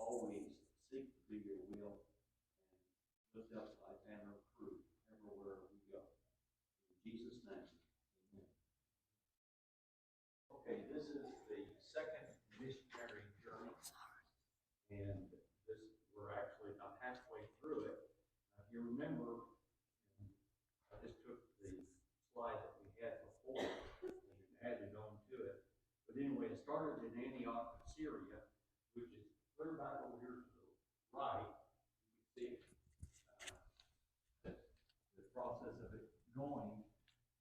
always seek to do your will and lift up thy banner of truth everywhere we go. In Jesus' name, amen. Okay, this is the second missionary journey, and we're actually about halfway through it. If you remember, I just took the slide that we had before and added on to it. But anyway, it started in Antioch of Syria, which is clear back over here to the right. You can see the process of it going.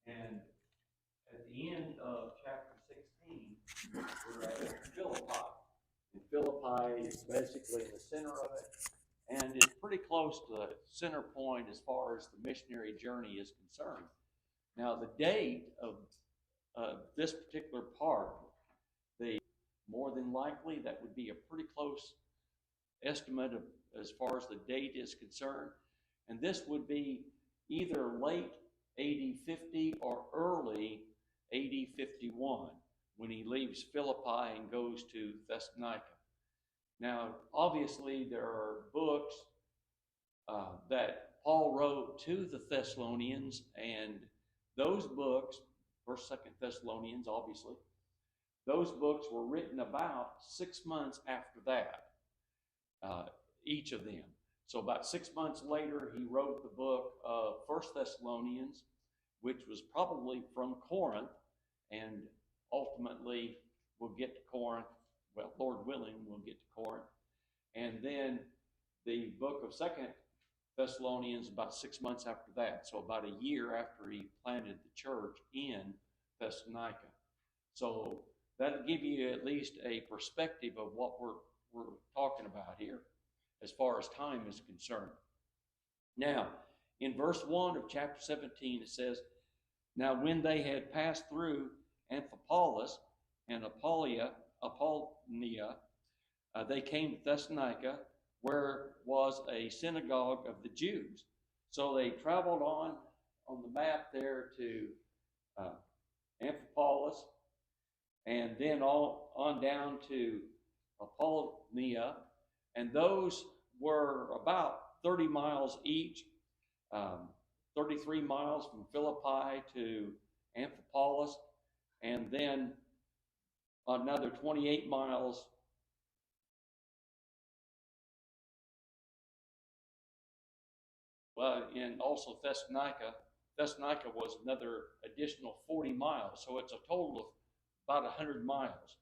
And at the end of chapter 16, we're at Philippi. And Philippi is basically in the center of it. And it's pretty close to the center point as far as the missionary journey is concerned. Now, the date of this particular part, more than likely, that would be a pretty close estimate of, as far as the date is concerned. And this would be either late AD 50 or early AD 51 when he leaves Philippi and goes to Thessalonica. Now, obviously, there are books that Paul wrote to the Thessalonians, and those books, 1st, 2nd Thessalonians, obviously, those books were written about 6 months after that, each of them. So about 6 months later, he wrote the book of 1st Thessalonians, which was probably from Corinth, and ultimately we'll get to Corinth. Well, Lord willing, we'll get to Corinth. And then the book of 2nd Thessalonians about 6 months after that. So about a year after he planted the church in Thessalonica. So that'll give you at least a perspective of what we're talking about here as far as time is concerned. Now, in verse 1 of chapter 17, it says, "Now when they had passed through Amphipolis and Apollonia, they came to Thessalonica, where was a synagogue of the Jews." So they traveled on the map there to Amphipolis, and then on down to Apollonia, and those were about 30 miles each, 33 miles from Philippi to Amphipolis, and then another 28 miles and also Thessalonica. Thessalonica was another additional 40 miles, so it's a total of about 100 miles.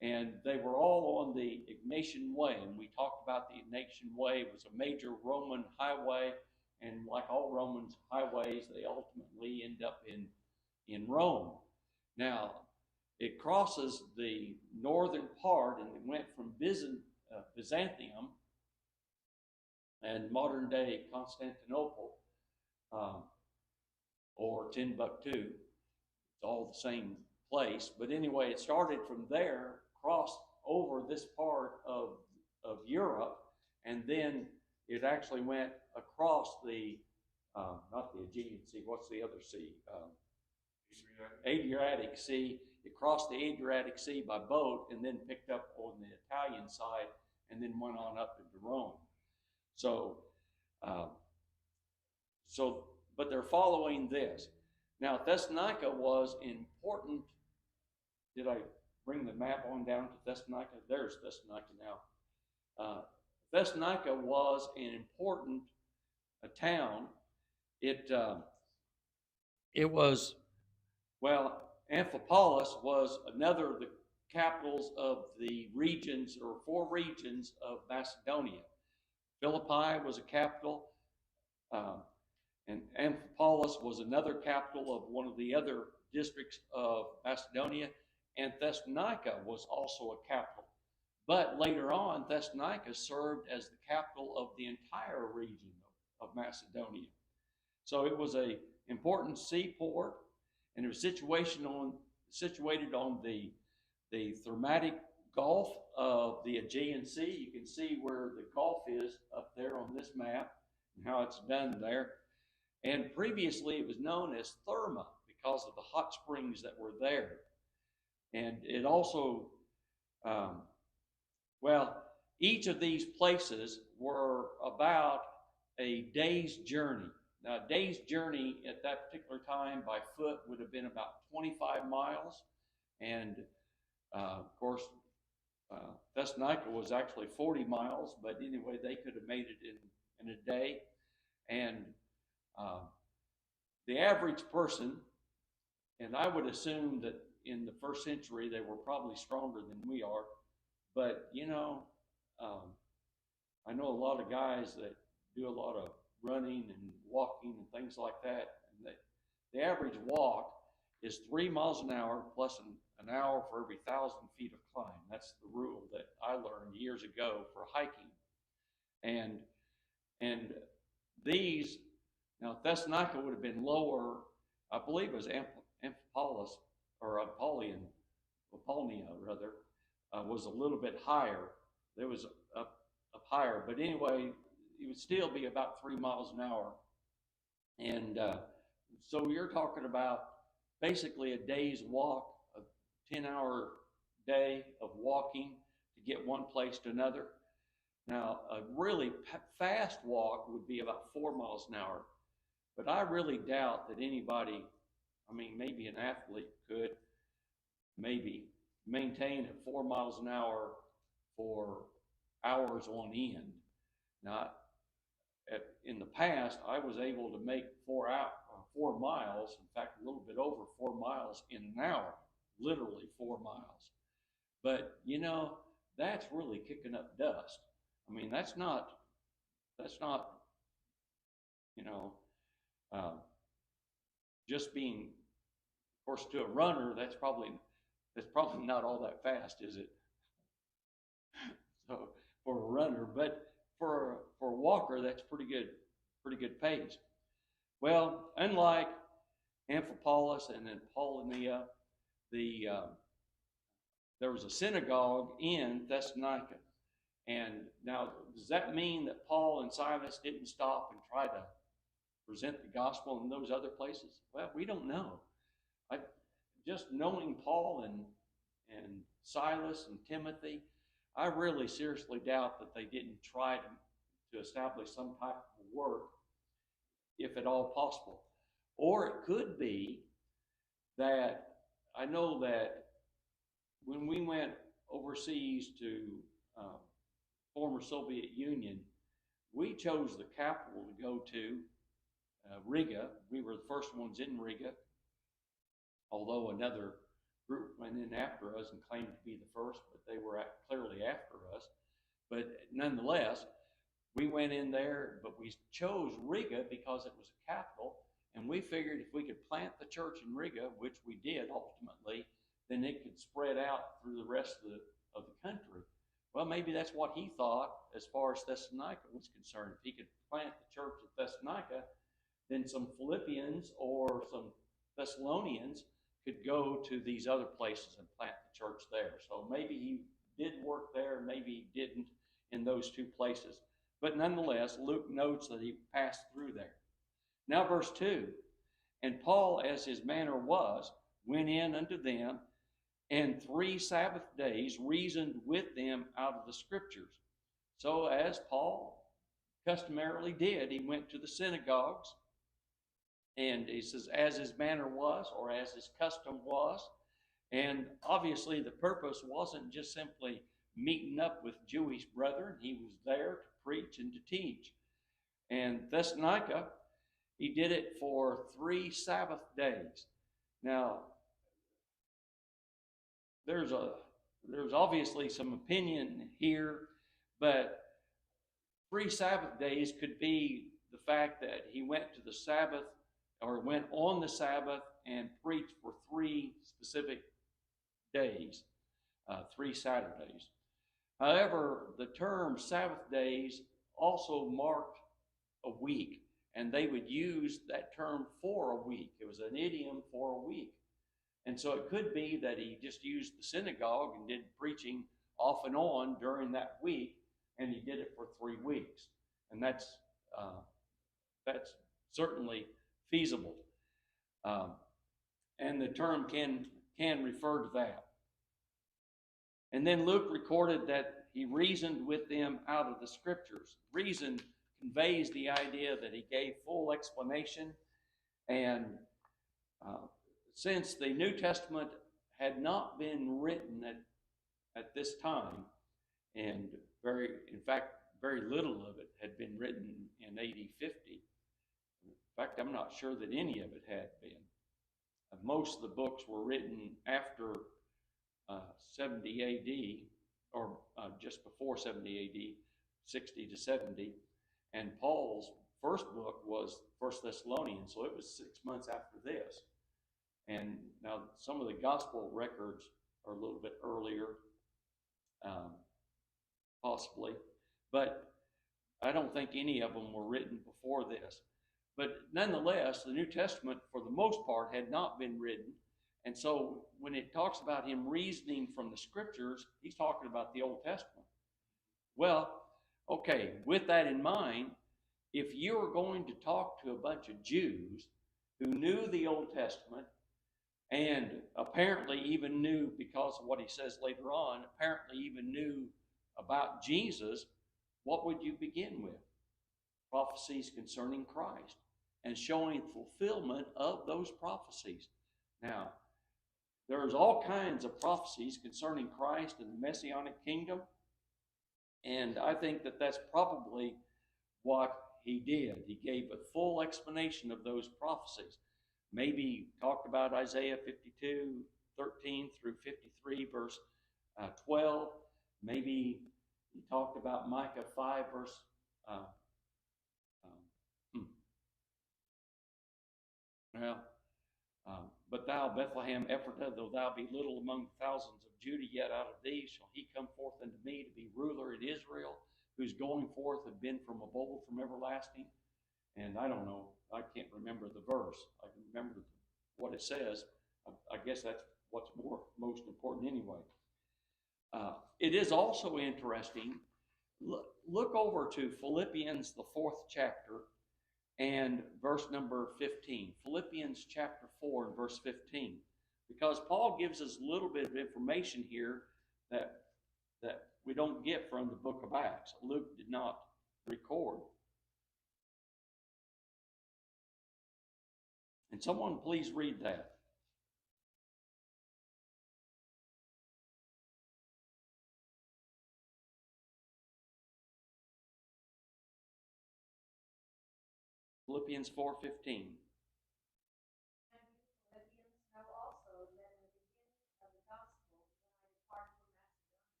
And they were all on the Egnatian Way, and we talked about the Egnatian Way. It was a major Roman highway, and like all Roman highways, they ultimately end up in Rome. Now, it crosses the northern part, and it went from Byzantium and modern-day Constantinople, or Timbuktu. It's all the same place. But anyway, it started from there, crossed over this part of Europe, and then it actually went across the, not the Aegean Sea, what's the other sea? Adriatic Sea. It crossed the Adriatic Sea by boat and then picked up on the Italian side and then went on up into Rome. So, but they're following this. Now, Thessalonica was important. Did I bring the map on down to Thessalonica? There's Thessalonica now. Thessalonica was an important town. It was, well, Amphipolis was another of the capitals of the regions, or 4 regions of Macedonia. Philippi was a capital, and Amphipolis was another capital of one of the other districts of Macedonia, and Thessalonica was also a capital. But later on, Thessalonica served as the capital of the entire region of Macedonia. So it was an important seaport, and it was situated on the Thermatic Gulf of the Aegean Sea. You can see where the Gulf is up there on this map and how it's done there. And previously it was known as Therma because of the hot springs that were there. And it also, each of these places were about a day's journey. Now, a day's journey at that particular time by foot would have been about 25 miles. And of course, Thessalonica was actually 40 miles, but anyway, they could have made it in a day. And the average person, and I would assume that in the first century they were probably stronger than we are, but I know a lot of guys that do a lot of running and walking and things like that. And the average walk is 3 miles an hour plus an hour for every 1,000 feet of climb. That's the rule that I learned years ago for hiking. And these, now Thessalonica would have been lower, I believe it was Amphipolis, or Apollonia rather, was a little bit higher. There was up higher, but anyway, it would still be about 3 miles an hour. And so you're talking about basically a day's walk, a 10-hour day of walking to get one place to another. Now, a really fast walk would be about 4 miles an hour, but I really doubt that anybody, I mean, maybe an athlete could maybe maintain at 4 miles an hour for hours on end. Now, in the past, I was able to make 4 miles, in fact, a little bit over 4 miles in an hour, literally 4 miles. But, that's really kicking up dust. I mean, that's not, just being, of course, to a runner, that's probably not all that fast, is it? So for a runner, but for a walker, that's pretty good pace. Well, unlike Amphipolis and then Apollonia, there was a synagogue in Thessalonica. And now, does that mean that Paul and Silas didn't stop and try to present the gospel in those other places? Well, we don't know. Just knowing Paul and Silas and Timothy, I really seriously doubt that they didn't try to establish some type of work, if at all possible. Or it could be that, I know that when we went overseas to former Soviet Union, we chose the capital to go to, Riga. We were the first ones in Riga, although another group went in after us and claimed to be the first, but they were clearly after us. But nonetheless, we went in there, but we chose Riga because it was a capital, and we figured if we could plant the church in Riga, which we did ultimately, then it could spread out through the rest of the country. Well, maybe that's what he thought as far as Thessalonica was concerned. If he could plant the church at Thessalonica, then some Philippians or some Thessalonians could go to these other places and plant the church there. So maybe he did work there, maybe he didn't in those two places. But nonetheless, Luke notes that he passed through there. Now verse 2, and Paul, as his manner was, went in unto them, and 3 Sabbath days reasoned with them out of the Scriptures. So as Paul customarily did, he went to the synagogues, and he says, as his manner was, or as his custom was. And obviously the purpose wasn't just simply meeting up with Jewish brethren. He was there to preach and to teach. And Thessalonica, he did it for 3 Sabbath days. Now, there's obviously some opinion here, but 3 Sabbath days could be the fact that he went to the Sabbath, or went on the Sabbath and preached for 3 specific days, 3 Saturdays. However, the term Sabbath days also marked a week, and they would use that term for a week. It was an idiom for a week. And so it could be that he just used the synagogue and did preaching off and on during that week, and he did it for 3 weeks. And that's certainly feasible. And the term can refer to that. And then Luke recorded that he reasoned with them out of the scriptures. Reason conveys the idea that he gave full explanation. And since the New Testament had not been written at this time, and in fact, very little of it had been written in AD 50. In fact, I'm not sure that any of it had been. Most of the books were written after 70 AD, or just before 70 AD, 60 to 70. And Paul's first book was 1 Thessalonians, so it was 6 months after this. And now some of the gospel records are a little bit earlier, possibly, but I don't think any of them were written before this. But nonetheless, the New Testament, for the most part, had not been written. And so when it talks about him reasoning from the scriptures, he's talking about the Old Testament. Well, okay, with that in mind, if you're going to talk to a bunch of Jews who knew the Old Testament and apparently even knew, because of what he says later on, apparently even knew about Jesus, what would you begin with? Prophecies concerning Christ and showing fulfillment of those prophecies. Now, there's all kinds of prophecies concerning Christ and the Messianic kingdom, and I think that that's probably what he did. He gave a full explanation of those prophecies. Maybe he talked about Isaiah 52, 13 through 53, verse 12. Maybe he talked about Micah 5, verse but thou, Bethlehem Ephratah, though thou be little among thousands of Judah, yet out of thee shall he come forth unto me to be ruler in Israel, whose going forth had been from of old, from everlasting. And I don't know, I can't remember the verse. I can remember what it says. I guess that's what's most important anyway. It is also interesting. Look over to Philippians, the 4th chapter, and verse number 15. Philippians chapter 4 and verse 15. Because Paul gives us a little bit of information here that we don't get from the book of Acts. Luke did not record. And someone please read that. Philippians 4:15.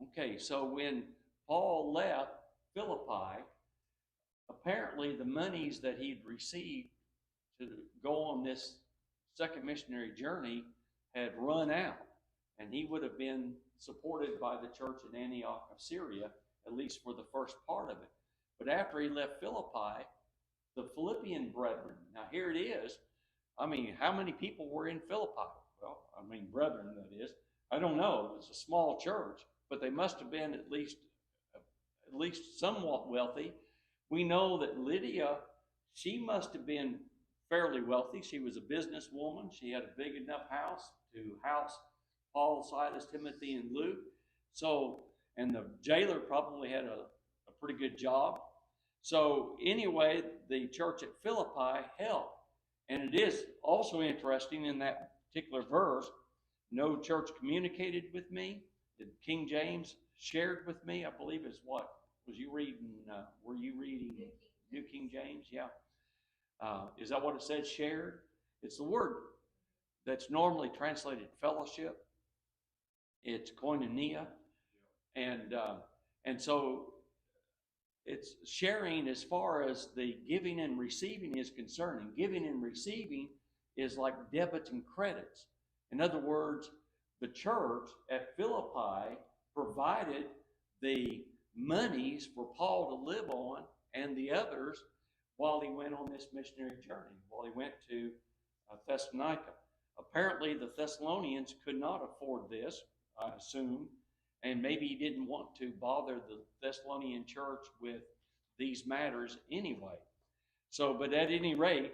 Okay, so when Paul left Philippi, apparently the monies that he'd received to go on this second missionary journey had run out, and he would have been supported by the church in Antioch of Syria, at least for the first part of it. But after he left Philippi, the Philippian brethren, now here it is, I mean, how many people were in Philippi? Well, I mean, brethren, that is. I don't know, it was a small church, but they must have been at least somewhat wealthy. We know that Lydia, she must have been fairly wealthy. She was a businesswoman. She had a big enough house to house Paul, Silas, Timothy, and Luke. So, and the jailer probably had a pretty good job. So anyway, the church at Philippi helped. And it is also interesting in that particular verse, no church communicated with me. The King James shared with me, I believe is what was you reading? Were you reading New King James? Yeah. Is that what it said, shared? It's the word that's normally translated fellowship. It's koinonia. And so it's sharing as far as the giving and receiving is concerned. And giving and receiving is like debits and credits. In other words, the church at Philippi provided the monies for Paul to live on and the others while he went on this missionary journey, while he went to Thessalonica. Apparently, the Thessalonians could not afford this, I assume, and maybe he didn't want to bother the Thessalonian church with these matters anyway. So, but at any rate,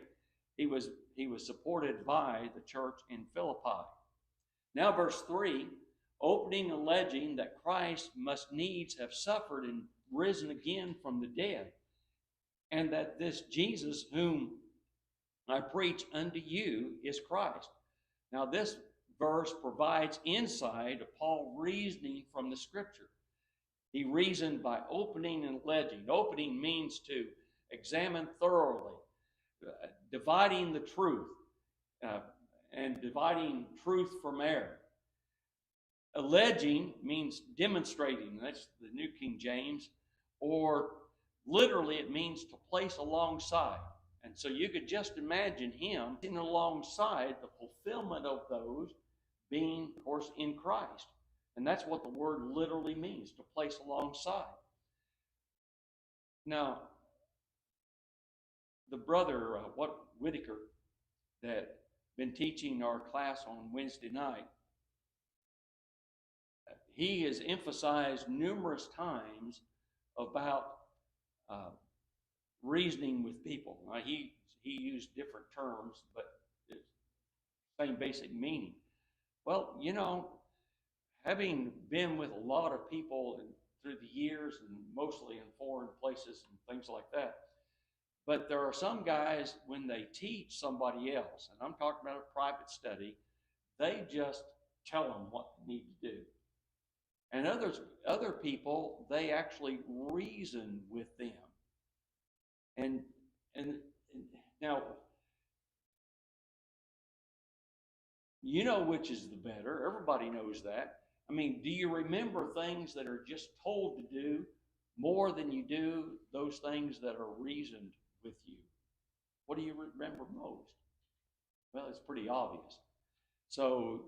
he was supported by the church in Philippi. Now verse 3, opening alleging that Christ must needs have suffered and risen again from the dead, and that this Jesus whom I preach unto you is Christ. Now this verse provides insight of Paul reasoning from the Scripture. He reasoned by opening and alleging. Opening means to examine thoroughly, dividing the truth, and dividing truth from error. Alleging means demonstrating. That's the New King James. Or literally it means to place alongside. And so you could just imagine him sitting alongside the fulfillment of those being, of course, in Christ. And that's what the word literally means, to place alongside. Now, the brother, Whitaker, that been teaching our class on Wednesday night, he has emphasized numerous times about reasoning with people. Now, he used different terms, but it's same basic meaning. Well, having been with a lot of people through the years, and mostly in foreign places and things like that, but there are some guys, when they teach somebody else, and I'm talking about a private study, they just tell them what they need to do. And other people, they actually reason with them. And now, you know which is the better. Everybody knows that. I mean, do you remember things that are just told to do more than you do those things that are reasoned with you? What do you remember most? Well, it's pretty obvious. So,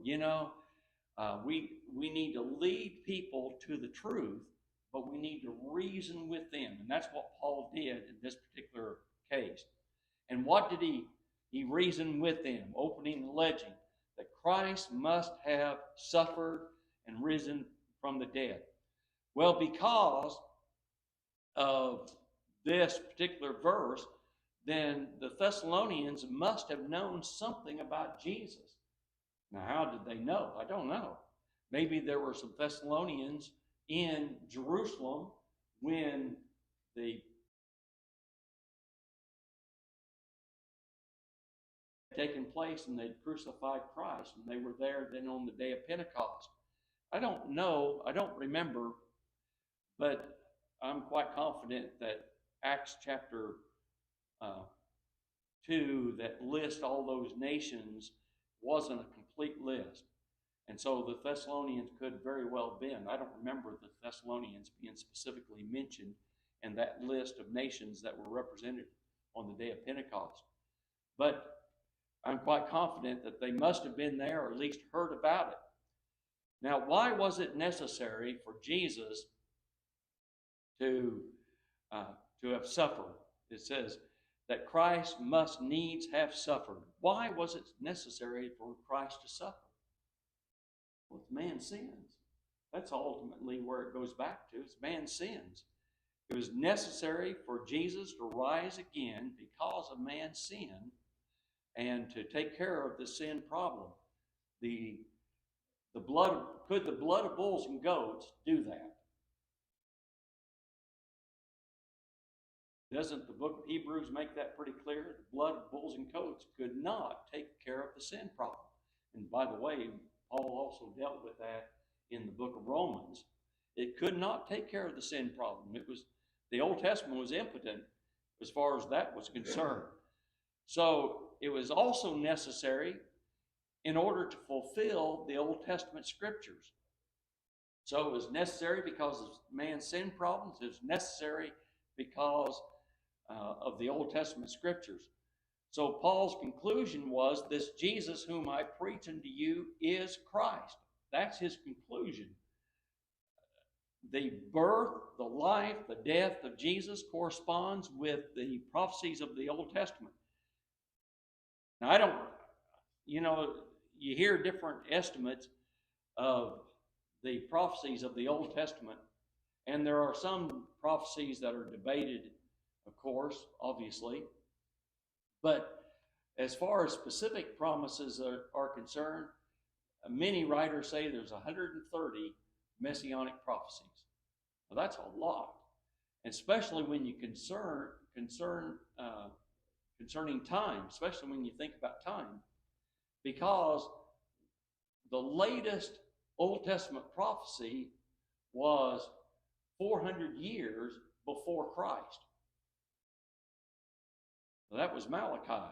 we need to lead people to the truth, but we need to reason with them. And that's what Paul did in this particular case. And what did he reasoned with them, opening and alleging that Christ must have suffered and risen from the dead. Well, because of this particular verse, then the Thessalonians must have known something about Jesus. Now, how did they know? I don't know. Maybe there were some Thessalonians in Jerusalem when the taken place and they'd crucified Christ, and they were there then on the day of Pentecost. I don't know, I don't remember, but I'm quite confident that Acts chapter 2 that lists all those nations wasn't a complete list. And so the Thessalonians could very well have been. I don't remember the Thessalonians being specifically mentioned in that list of nations that were represented on the day of Pentecost. But I'm quite confident that they must have been there, or at least heard about it. Now, why was it necessary for Jesus to have suffered? It says that Christ must needs have suffered. Why was it necessary for Christ to suffer? Well, it's man's sins. That's ultimately where it goes back to. It's man's sins. It was necessary for Jesus to rise again because of man's sin and to take care of the sin problem. Could the blood of bulls and goats do that? Doesn't the book of Hebrews make that pretty clear? The blood of bulls and goats could not take care of the sin problem. And by the way, Paul also dealt with that in the book of Romans. It could not take care of the sin problem. The Old Testament was impotent as far as that was concerned. So it was also necessary in order to fulfill the Old Testament scriptures. So it was necessary because of man's sin problems. It was necessary because of the Old Testament scriptures. So Paul's conclusion was, this Jesus whom I preach unto you is Christ. That's his conclusion. The birth, the life, the death of Jesus corresponds with the prophecies of the Old Testament. Now, you hear different estimates of the prophecies of the Old Testament, and there are some prophecies that are debated, of course, obviously. But as far as specific promises are concerned, many writers say there's 130 messianic prophecies. Well, that's a lot, especially when you concerning time, especially when you think about time, because the latest Old Testament prophecy was 400 years before Christ. So that was Malachi.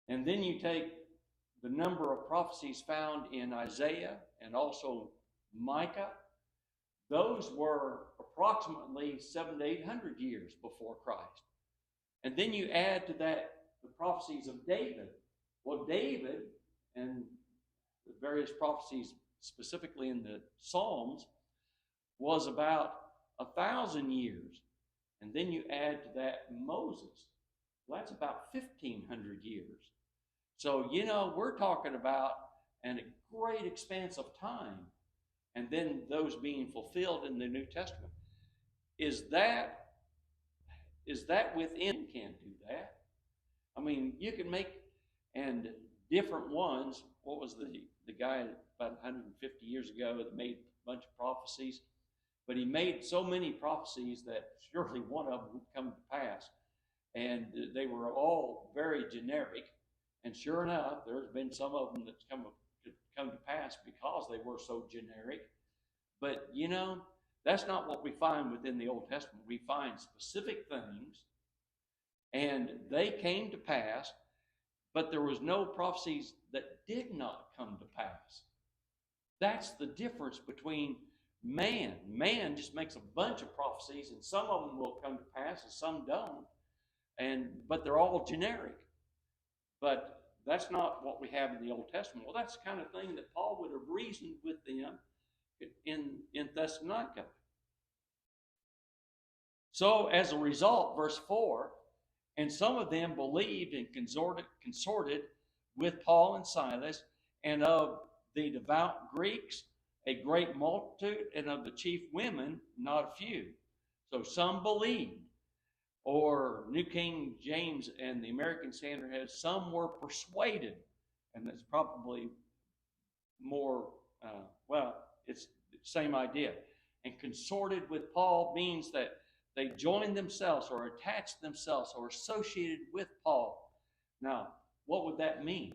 And then you take the number of prophecies found in Isaiah and also Micah. Those were approximately 700 to 800 years before Christ. And then you add to that the prophecies of David. Well, David and the various prophecies, specifically in the Psalms, was about 1,000 years. And then you add to that Moses. Well, that's about 1,500 years. So, we're talking about a great expanse of time. And then those being fulfilled in the New Testament. Is that within? Can't do that. I mean, you can make, and different ones. What was the guy about 150 years ago that made a bunch of prophecies? But he made so many prophecies that surely one of them would come to pass. And they were all very generic. And sure enough, there's been some of them that's come to pass because they were so generic. But, that's not what we find within the Old Testament. We find specific things, and they came to pass, but there was no prophecies that did not come to pass. That's the difference between man. Man just makes a bunch of prophecies, and some of them will come to pass, and some don't. But they're all generic. But that's not what we have in the Old Testament. Well, that's the kind of thing that Paul would have reasoned with them in Thessalonica. So as a result, verse 4, and some of them believed and consorted with Paul and Silas, and of the devout Greeks a great multitude, and of the chief women not a few. So some believed, or New King James and the American Standard has, some were persuaded, and that's probably more, it's the same idea. And consorted with Paul means that they joined themselves or attached themselves or associated with Paul. Now, what would that mean?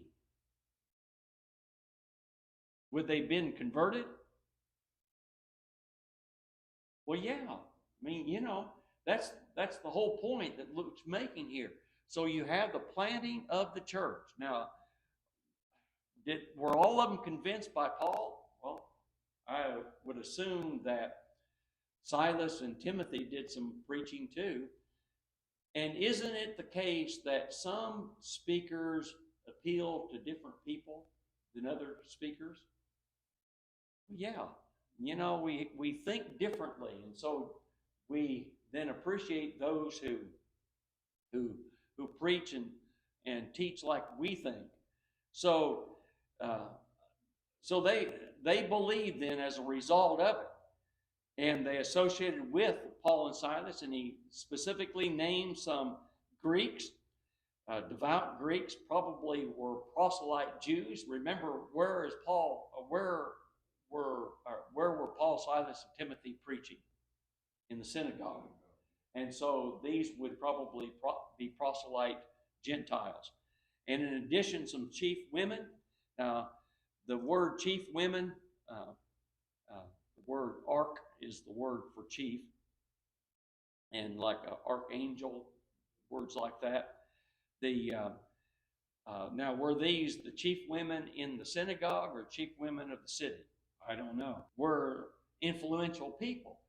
Would they been converted? Well, yeah. I mean, that's the whole point that Luke's making here. So you have the planting of the church. Now, were all of them convinced by Paul? Well, I would assume that Silas and Timothy did some preaching too. And isn't it the case that some speakers appeal to different people than other speakers? Yeah. We think differently. And so we then appreciate those who preach and teach like we think. So they believed then as a result of it. And they associated with Paul and Silas, and he specifically named some Greeks, devout Greeks, probably were proselyte Jews. Remember, where were Paul, Silas, and Timothy preaching? In the synagogue. And so these would probably be proselyte Gentiles. And in addition, some chief women. The word chief women, the word ark is the word for chief, and like archangel, words like that. Now, were these the chief women in the synagogue or chief women of the city? I don't know. Were influential people.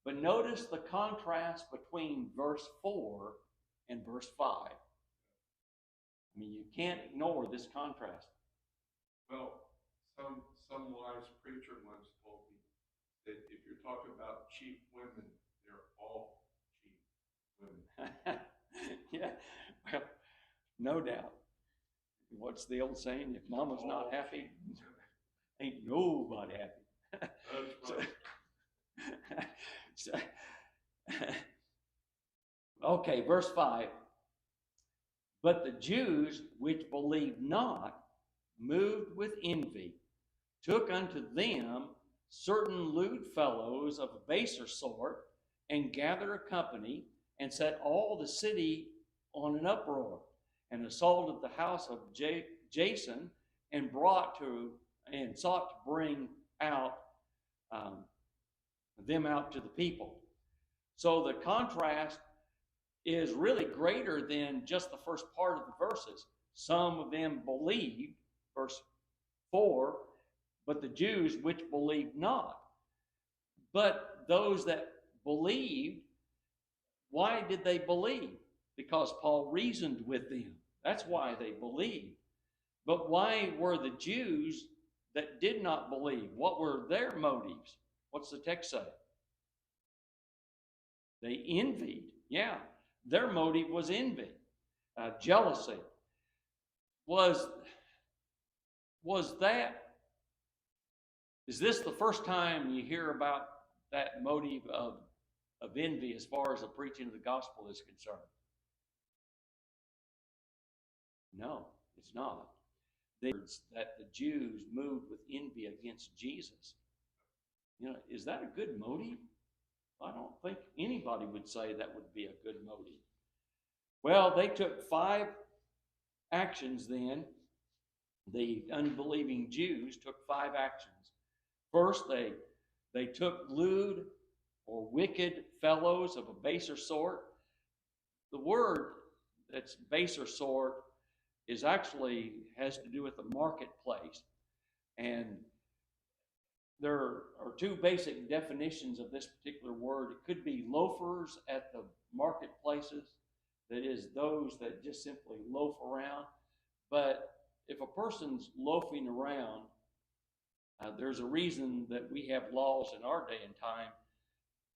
But notice the contrast between verse 4 and verse 5. I mean, you can't ignore this contrast. Well, some wise preacher once told me that if you're talking about chief women, they're all chief women. Yeah, well, no doubt. What's the old saying? If mama's not happy, ain't nobody happy. That's right. Okay, verse 5. But the Jews which believed not, moved with envy, took unto them certain lewd fellows of a baser sort, and gathered a company, and set all the city on an uproar, and assaulted the house of Jason, and sought to bring out them out to the people. So the contrast is really greater than just the first part of the verses. Some of them believed, verse 4, but the Jews which believed not. But those that believed, why did they believe? Because Paul reasoned with them. That's why they believed. But why were the Jews that did not believe? What were their motives? What's the text say? They envied. Yeah, their motive was envy, jealousy. Is this the first time you hear about that motive of envy as far as the preaching of the gospel is concerned? No, it's not. That the Jews moved with envy against Jesus. Is that a good motive? I don't think anybody would say that would be a good motive. Well, they took 5 actions then. The unbelieving Jews took 5 actions. First, they took lewd or wicked fellows of a baser sort. The word that's baser sort is actually has to do with the marketplace. And there are 2 basic definitions of this particular word. It could be loafers at the marketplaces, that is, those that just simply loaf around. But if a person's loafing around, there's a reason that we have laws in our day and time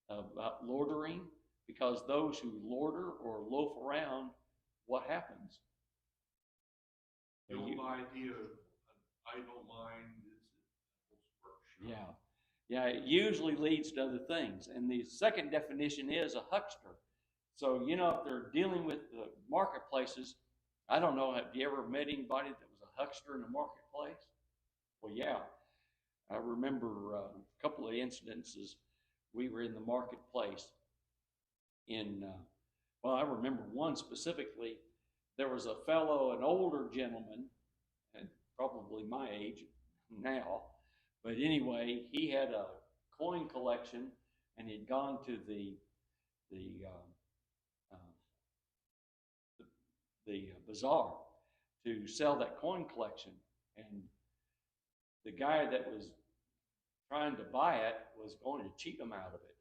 about loitering, because those who loiter or loaf around, what happens? The old idea of an idle mind is Yeah, it usually leads to other things. And the second definition is a huckster. So, if they're dealing with the marketplaces, I don't know, have you ever met anybody that was a huckster in the marketplace? Well, yeah. I remember a couple of incidences. We were in the marketplace I remember one specifically. There was a fellow, an older gentleman, and probably my age now, but anyway, he had a coin collection, and he'd gone to the bazaar to sell that coin collection, and the guy that was trying to buy it was going to cheat him out of it.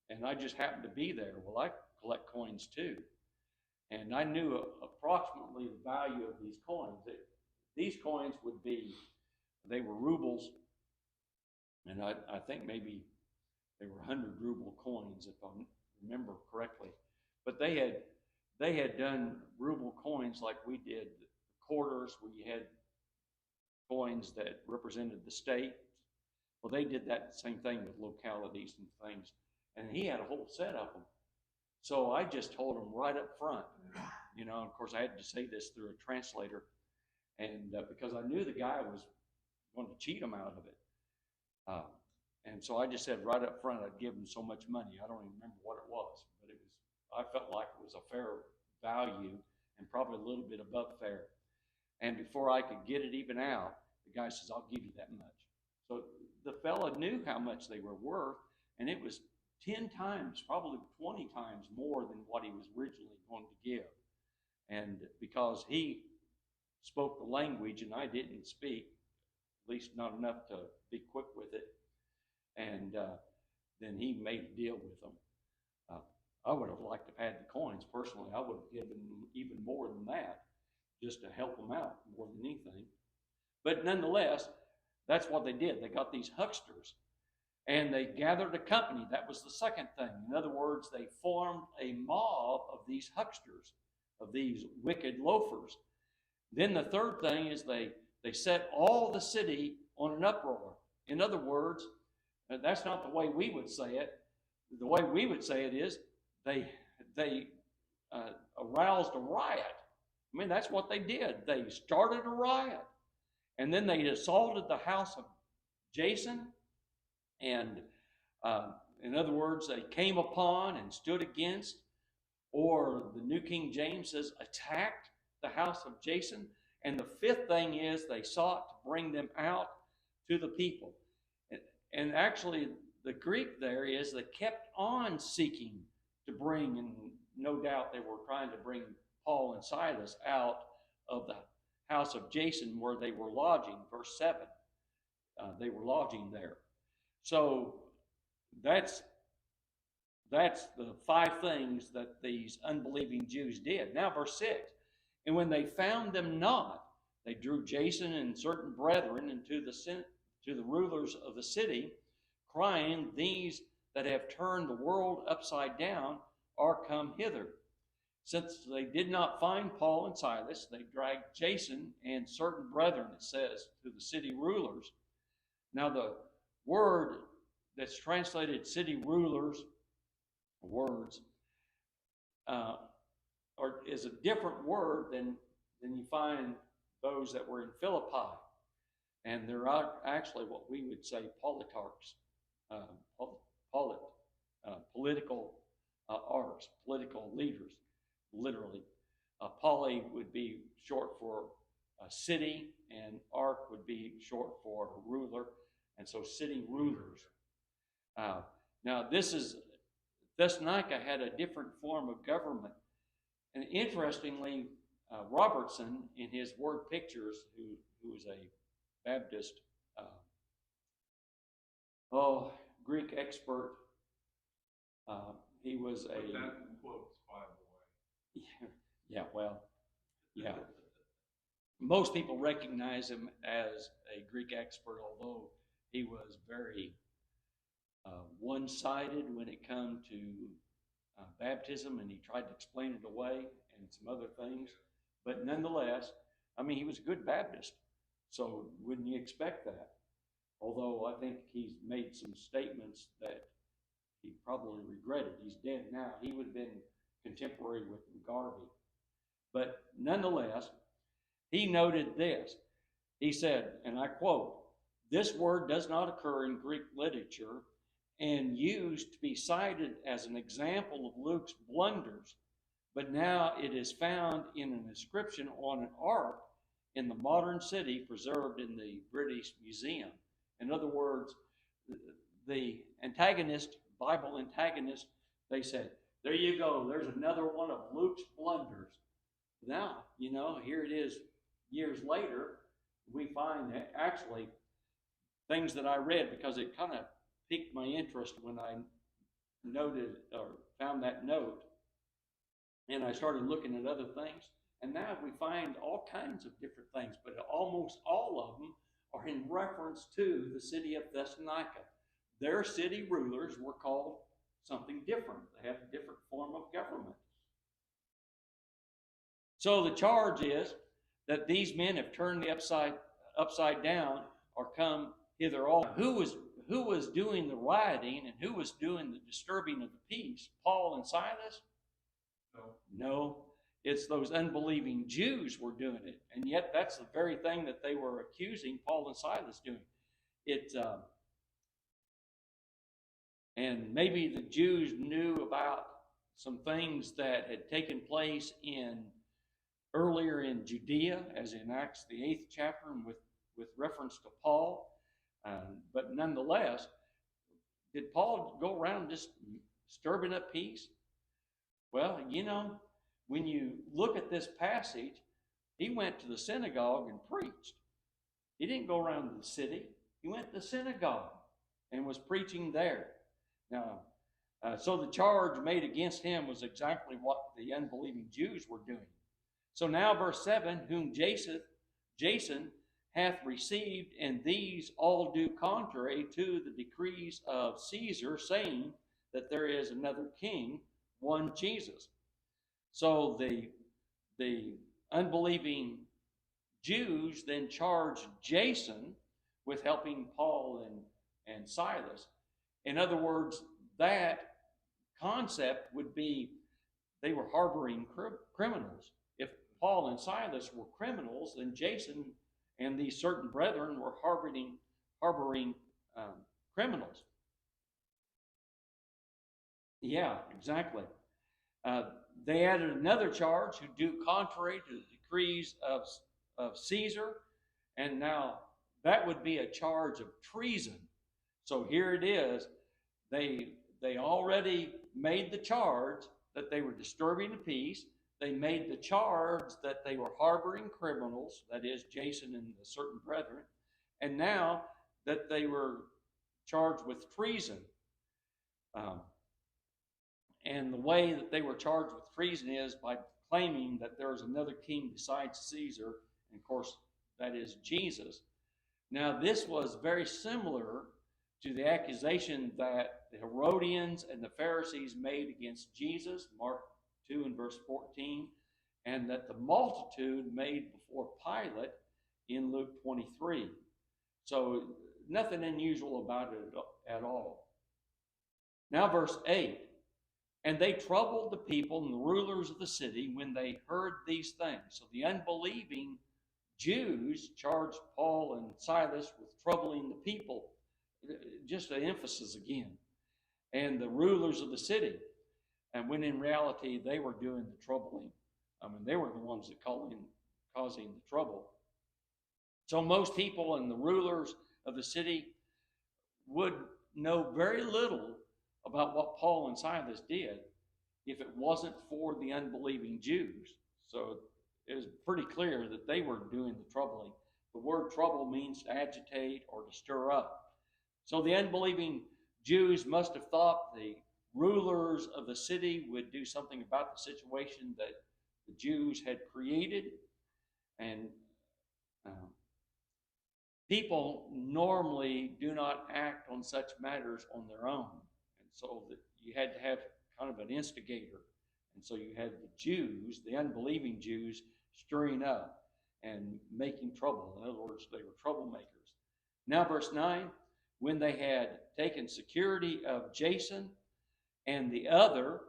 And I just happened to be there. Well, I collect coins too. And I knew approximately the value of these coins. These coins they were rubles, and I think maybe they were 100 ruble coins, if I remember correctly. But they had done ruble coins like we did quarters, where you had coins that represented the state. Well, they did that same thing with localities and things. And he had a whole set of them. So I just told him right up front, of course I had to say this through a translator, and because I knew the guy was going to cheat him out of it. And so I just said right up front I'd give him so much money. I don't even remember what it was, but I felt like it was a fair value and probably a little bit above fair. And before I could get it even out, the guy says, I'll give you that much. So the fella knew how much they were worth, and it was 10 times, probably 20 times more than what he was originally going to give. And because he spoke the language and I didn't speak, at least not enough to be quick with it, and then he made a deal with them. I would have liked to have had the coins personally. I would have given even more than that, just to help them out more than anything. But nonetheless, that's what they did. They got these hucksters, and they gathered a company. That was the second thing. In other words, they formed a mob of these hucksters, of these wicked loafers. Then the third thing is they set all the city on an uproar. In other words, that's not the way we would say it. The way we would say it is they aroused a riot. I mean, that's what they did. They started a riot. And then they assaulted the house of Jason, and in other words, they came upon and stood against, or the New King James says attacked the house of Jason. And the fifth thing is they sought to bring them out to the people. And actually, the Greek there is they kept on seeking to bring, and no doubt they were trying to bring Paul and Silas out of the house of Jason where they were lodging. Verse 7, they were lodging there. So that's the five things that these unbelieving Jews did. Now, verse 6, and when they found them not, they drew Jason and certain brethren into the rulers of the city, crying, these that have turned the world upside down are come hither. Since they did not find Paul and Silas, they dragged Jason and certain brethren, it says, to the city rulers. Now the word that's translated city rulers, words, is a different word than you find those that were in Philippi. And they're actually what we would say politarchs, political arts, political leaders, literally. Poly would be short for a city, and arch would be short for a ruler, and so city rulers. Now, Thessalonica had a different form of government. And interestingly, Robertson, in his Word Pictures, who is a Baptist, Greek expert, he was Put that in quotes, by the way. Yeah, well, yeah. Most people recognize him as a Greek expert, although he was very one-sided when it came to baptism, and he tried to explain it away and some other things. But nonetheless, I mean, he was a good Baptist, so wouldn't you expect that? Although I think he's made some statements that he probably regretted. He's dead now. He would have been contemporary with Garvey. But nonetheless, he noted this. He said, and I quote, "This word does not occur in Greek literature and used to be cited as an example of Luke's blunders, but now it is found in an inscription on an ark in the modern city preserved in the British Museum." In other words, the antagonist, Bible antagonist, they said, there you go, there's another one of Luke's blunders. Now, here it is years later, we find actually things that I read, because it kind of piqued my interest when I noted or found that note, and I started looking at other things, and now we find all kinds of different things, but almost all of them are in reference to the city of Thessalonica. Their city rulers were called something different. They had a different form of government. So the charge is that these men have turned the upside down or come hither all. Who was doing the rioting and who was doing the disturbing of the peace? Paul and Silas? No. It's those unbelieving Jews were doing it. And yet that's the very thing that they were accusing Paul and Silas doing. And maybe the Jews knew about some things that had taken place earlier in Judea, as in Acts the 8th chapter, and with reference to Paul. But nonetheless, did Paul go around just disturbing up peace? Well, when you look at this passage, he went to the synagogue and preached. He didn't go around the city. He went to the synagogue and was preaching there. Now, so the charge made against him was exactly what the unbelieving Jews were doing. So now verse 7, whom Jason hath received, and these all do contrary to the decrees of Caesar, saying that there is another king, one Jesus. So the unbelieving Jews then charged Jason with helping Paul and Silas. In other words, that concept would be they were harboring criminals. If Paul and Silas were criminals, then Jason and these certain brethren were harboring criminals. Yeah, exactly. They added another charge who do contrary to the decrees of Caesar, and now that would be a charge of treason. So here it is. They already made the charge that they were disturbing the peace. They made the charge that they were harboring criminals, that is, Jason and the certain brethren, and now that they were charged with treason. And the way that they were charged with treason is by claiming that there is another king besides Caesar, and of course, that is Jesus. Now, this was very similar to the accusation that the Herodians and the Pharisees made against Jesus, Mark 2 and verse 14, and that the multitude made before Pilate in Luke 23. So, nothing unusual about it at all. Now, verse 8. And they troubled the people and the rulers of the city when they heard these things. So the unbelieving Jews charged Paul and Silas with troubling the people. Just an emphasis again. And the rulers of the city. And when in reality, they were doing the troubling. I mean, they were the ones that causing the trouble. So most people and the rulers of the city would know very little about what Paul and Silas did if it wasn't for the unbelieving Jews. So it was pretty clear that they were doing the troubling. The word trouble means to agitate or to stir up. So the unbelieving Jews must have thought the rulers of the city would do something about the situation that the Jews had created. And people normally do not act on such matters on their own. So that you had to have kind of an instigator. And so you had the Jews, the unbelieving Jews, stirring up and making trouble. In other words, they were troublemakers. Now, verse 9, when they had taken security of Jason and the other,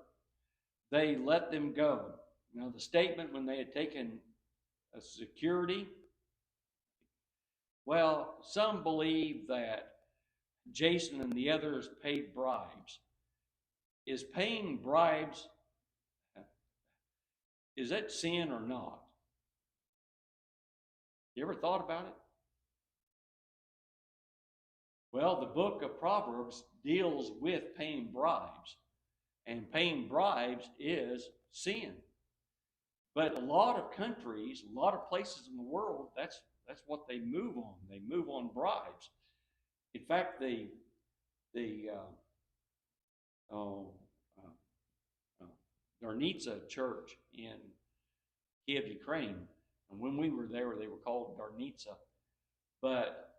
they let them go. Now, the statement, when they had taken a security, well, some believe that Jason and the others paid bribes. Is paying bribes, is that sin or not? You ever thought about it? Well, the book of Proverbs deals with paying bribes. And paying bribes is sin. But a lot of countries, a lot of places in the world, that's what they move on. They move on bribes. In fact, the Darnitsa church in Kiev, Ukraine, and when we were there, they were called Darnitsa. But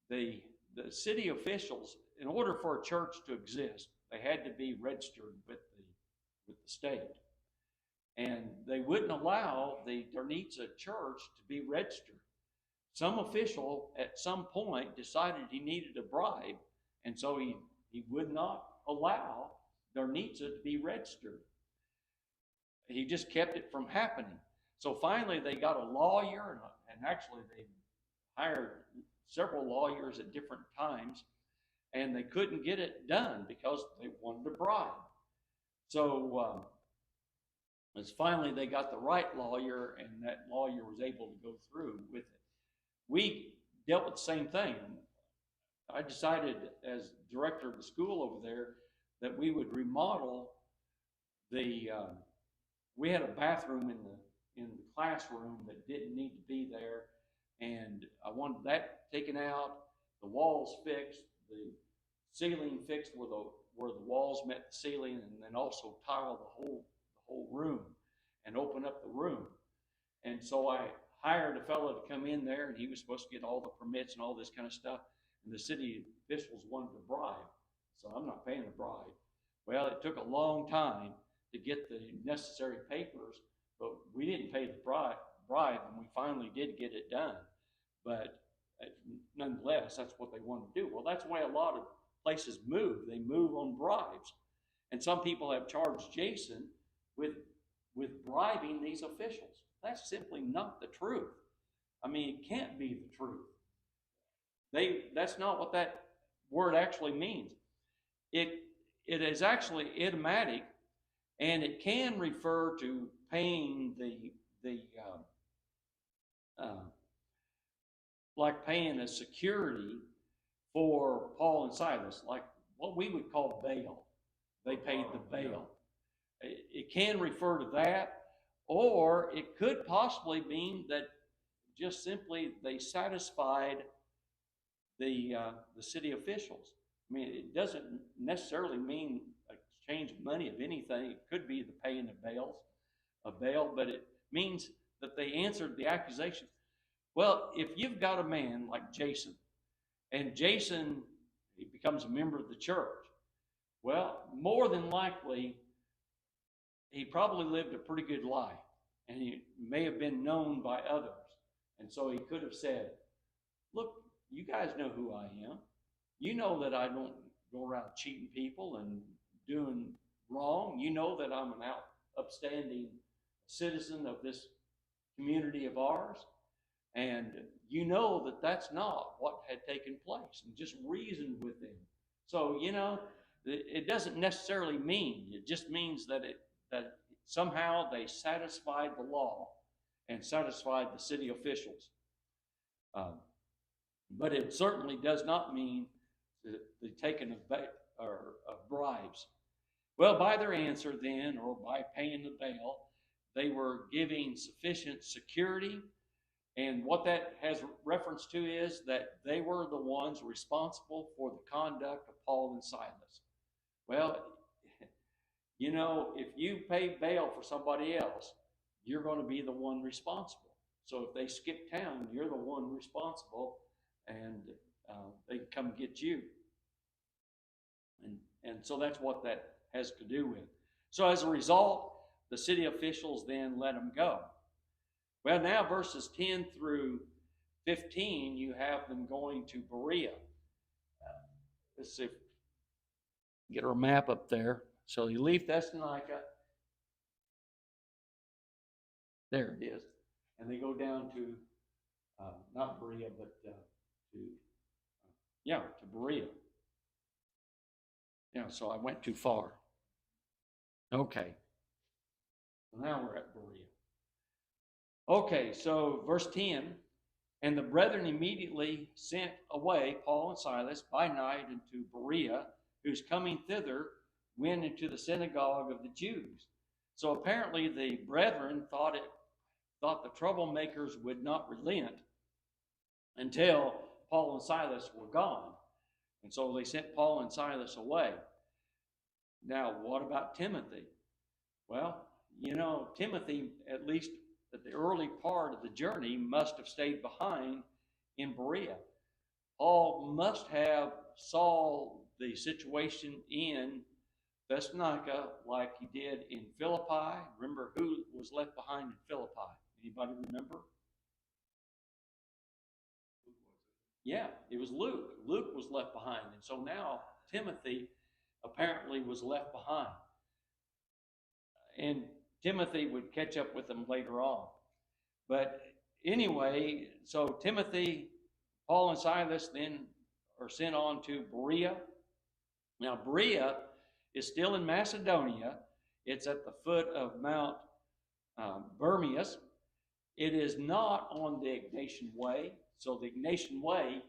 the city officials, in order for a church to exist, they had to be registered with the state. And they wouldn't allow the Darnitsa church to be registered. Some official at some point decided he needed a bribe, and so he would not allow Darnitsa to be registered. He just kept it from happening. So finally they got a lawyer, and actually they hired several lawyers at different times, and they couldn't get it done because they wanted a bribe. So as finally they got the right lawyer, and that lawyer was able to go through with it. We dealt with the same thing. I decided as director of the school over there that we would remodel the, we had a bathroom in the classroom that didn't need to be there, and I wanted that taken out, the walls fixed, the ceiling fixed where the walls met the ceiling, and then also tile the whole room and open up the room. And so I hired a fellow to come in there, and he was supposed to get all the permits and all this kind of stuff, and the city officials wanted a bribe. So I'm not paying a bribe. Well, it took a long time to get the necessary papers, but we didn't pay the bribe, and we finally did get it done. But nonetheless, that's what they wanted to do. Well, that's the way a lot of places move. They move on bribes. And some people have charged Jason with bribing these officials. That's simply not the truth. I mean, it can't be the truth. That's not what that word actually means. It is actually idiomatic, and it can refer to paying like paying a security for Paul and Silas, like what we would call bail. They paid the bail. It can refer to that, or it could possibly mean that just simply they satisfied the city officials. I mean, it doesn't necessarily mean exchange of money of anything. It could be the paying of bail, but it means that they answered the accusation. Well, if you've got a man like Jason, and Jason, he becomes a member of the church, well, more than likely, he probably lived a pretty good life, and he may have been known by others. And so he could have said, look, you guys know who I am. You know that I don't go around cheating people and doing wrong. You know that I'm an upstanding citizen of this community of ours. And you know that that's not what had taken place, and just reasoned with them. So, it doesn't necessarily mean, it just means that somehow they satisfied the law and satisfied the city officials. But it certainly does not mean the taking of bribes. Well, by their answer then, or by paying the bail, they were giving sufficient security. And what that has reference to is that they were the ones responsible for the conduct of Paul and Silas. Well, if you pay bail for somebody else, you're going to be the one responsible. So if they skip town, you're the one responsible, and they come get you. And so that's what that has to do with. So as a result, the city officials then let them go. Well, now verses 10 through 15, you have them going to Berea. Let's see if we get our map up there. So you leave Thessalonica. There it is. And they go down to, not Berea, but to Berea. Yeah, so I went too far. Okay. So now we're at Berea. Okay, so verse 10, and the brethren immediately sent away Paul and Silas by night into Berea, whose coming thither went into the synagogue of the Jews. So apparently the brethren thought the troublemakers would not relent until Paul and Silas were gone. And so they sent Paul and Silas away. Now, what about Timothy? Well, Timothy, at least at the early part of the journey, must have stayed behind in Berea. Paul must have saw the situation in Thessalonica like he did in Philippi. Remember who was left behind in Philippi? Anybody remember? Yeah, it was Luke. Luke was left behind. And so now Timothy apparently was left behind. And Timothy would catch up with them later on. But anyway, so Timothy, Paul and Silas then are sent on to Berea. Now Berea is still in Macedonia. It's at the foot of Mount Bermius. It is not on the Egnatian Way. So the Egnatian Way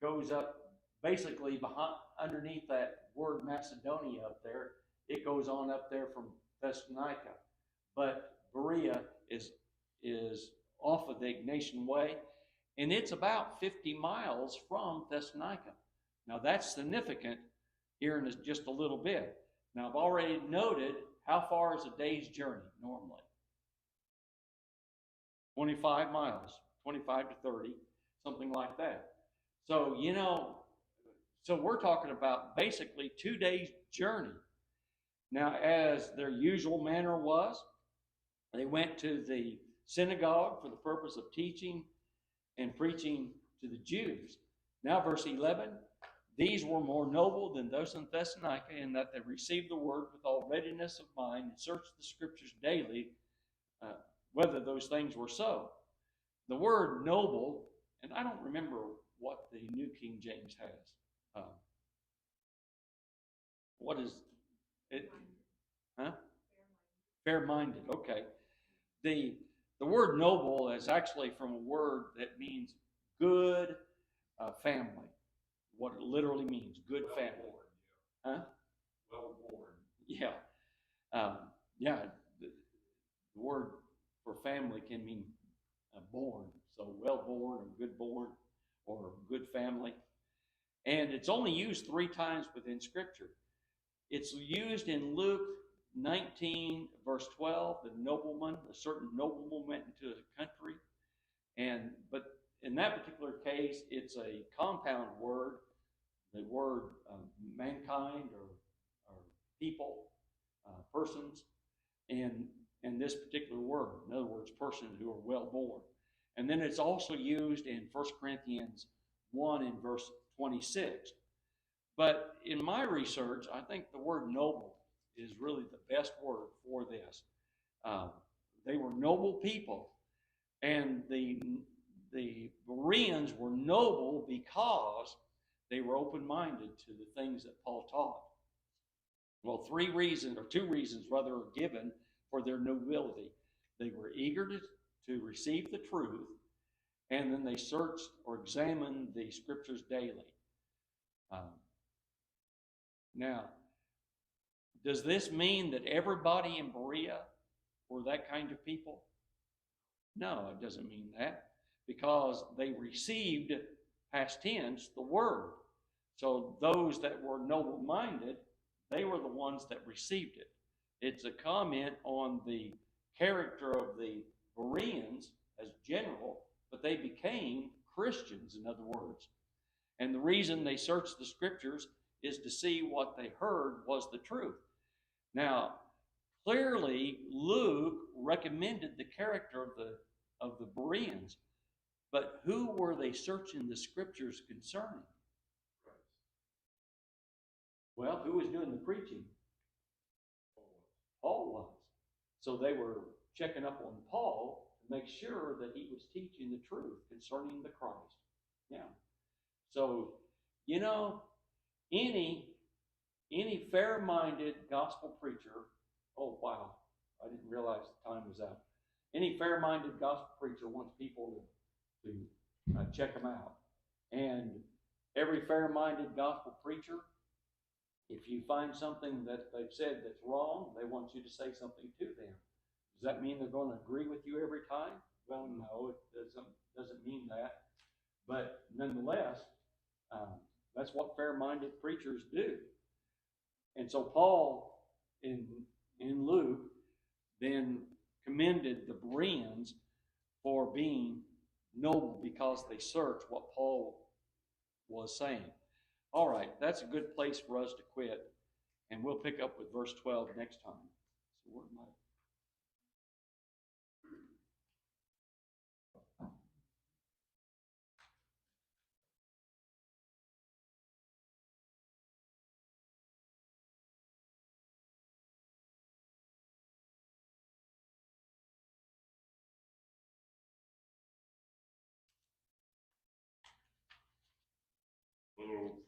goes up basically underneath that word Macedonia up there. It goes on up there from Thessalonica. But Berea is off of the Egnatian Way, and it's about 50 miles from Thessalonica. Now that's significant here in just a little bit. Now I've already noted how far is a day's journey normally. 25 miles, 25 to 30, something like that. So, so we're talking about basically 2 days' journey. Now, as their usual manner was, they went to the synagogue for the purpose of teaching and preaching to the Jews. Now, verse 11, these were more noble than those in Thessalonica in that they received the word with all readiness of mind and searched the scriptures daily, whether those things were so. the word noble, and I don't remember what the New King James has. What is it? Huh? Fair-minded. Okay. The word noble is actually from a word that means good family. What it literally means, good family. Huh? Well born. Yeah. Yeah. The word for family can mean born. So well born or good born or good family. And it's only used 3 times within Scripture. It's used in Luke 19, verse 12, a certain nobleman went into a country. But in that particular case, it's a compound word, the word mankind or people, persons, and this particular word. In other words, persons who are well born. And then it's also used in 1 Corinthians 1 in verse 26. But in my research, I think the word noble is really the best word for this. They were noble people, and the Bereans were noble because they were open-minded to the things that Paul taught. Well, 2 reasons rather, are given for their nobility. They were eager to receive the truth, and then they searched or examined the Scriptures daily. Now, does this mean that everybody in Berea were that kind of people? No, it doesn't mean that, because they received, past tense, the word. So those that were noble-minded, they were the ones that received it. It's a comment on the character of the Bereans as general, but they became Christians, in other words. And the reason they searched the Scriptures is to see what they heard was the truth. Now, clearly, Luke recommended the character of the Bereans, but who were they searching the Scriptures concerning? Well, who was doing the preaching? Paul was. So they were checking up on Paul to make sure that he was teaching the truth concerning the Christ. Yeah. So, any fair-minded gospel preacher, oh wow, I didn't realize the time was out. Any fair-minded gospel preacher wants people to check them out. And every fair-minded gospel preacher, if you find something that they've said that's wrong, they want you to say something to them. Does that mean they're going to agree with you every time? Well, no, it doesn't mean that. But nonetheless, that's what fair-minded preachers do. And so Paul, in Luke, then commended the Bereans for being noble because they searched what Paul was saying. All right, that's a good place for us to quit, and we'll pick up with verse 12 next time. So where am I? Little